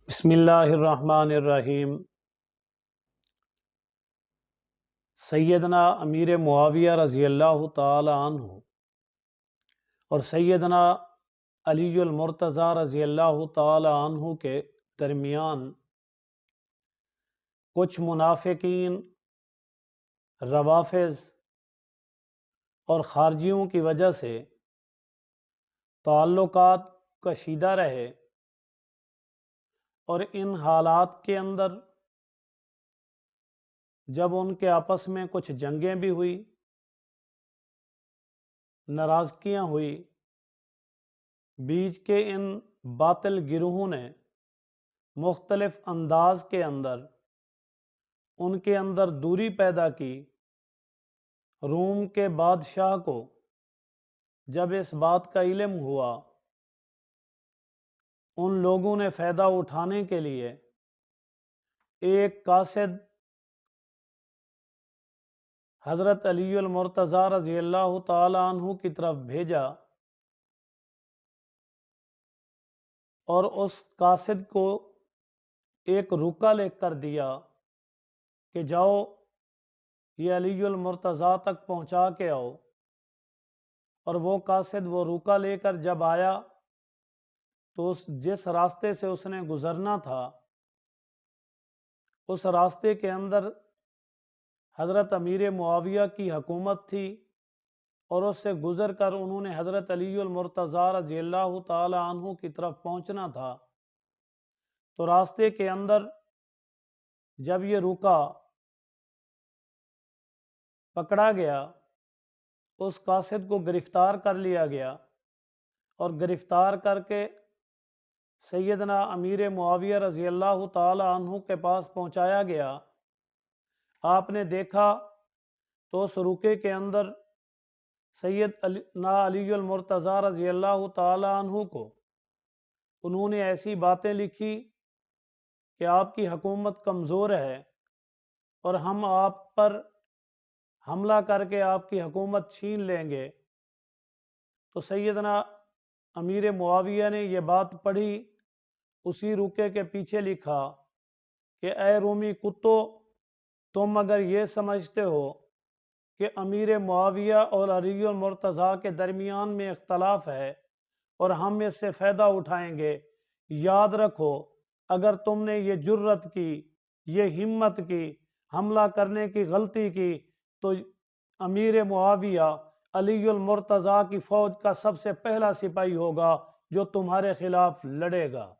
بسم اللہ الرحمن الرحیم۔ سیدنا امیر معاویہ رضی اللہ تعالی عنہ اور سیدنا علی المرتضیٰ رضی اللہ تعالی عنہ کے درمیان کچھ منافقین، روافض اور خارجیوں کی وجہ سے تعلقات کشیدہ رہے، اور ان حالات کے اندر جب ان کے آپس میں کچھ جنگیں بھی ہوئی، ناراضگیاں ہوئی، بیچ کے ان باطل گروہوں نے مختلف انداز کے اندر ان کے اندر دوری پیدا کی۔ روم کے بادشاہ کو جب اس بات کا علم ہوا، ان لوگوں نے فائدہ اٹھانے کے لیے ایک قاصد حضرت علی المرتضیٰ رضی اللہ تعالی عنہ کی طرف بھیجا، اور اس قاصد کو ایک رکا لکھ کر دیا کہ جاؤ یہ علی المرتضیٰ تک پہنچا کے آؤ۔ اور وہ قاصد وہ رکا لے کر جب آیا تو جس راستے سے اس نے گزرنا تھا، اس راستے کے اندر حضرت امیر معاویہ کی حکومت تھی، اور اس سے گزر کر انہوں نے حضرت علی المرتضیٰ رضی اللہ تعالی عنہ کی طرف پہنچنا تھا۔ تو راستے کے اندر جب یہ رکا، پکڑا گیا، اس قاصد کو گرفتار کر لیا گیا، اور گرفتار کر کے سیدنا امیر معاویہ رضی اللہ تعالی عنہ کے پاس پہنچایا گیا۔ آپ نے دیکھا تو اس رکے کے اندر سیدنا علی المرتضیٰ رضی اللہ تعالی عنہ کو انہوں نے ایسی باتیں لکھی کہ آپ کی حکومت کمزور ہے، اور ہم آپ پر حملہ کر کے آپ کی حکومت چھین لیں گے۔ تو سیدنا امیر معاویہ نے یہ بات پڑھی، اسی رکے کے پیچھے لکھا کہ اے رومی کتو، تم اگر یہ سمجھتے ہو کہ امیر معاویہ اور علی المرتضیٰ کے درمیان میں اختلاف ہے اور ہم اس سے فائدہ اٹھائیں گے، یاد رکھو اگر تم نے یہ جرت کی، یہ ہمت کی، حملہ کرنے کی غلطی کی، تو امیر معاویہ علی المرتضیٰ کی فوج کا سب سے پہلا سپاہی ہوگا جو تمہارے خلاف لڑے گا۔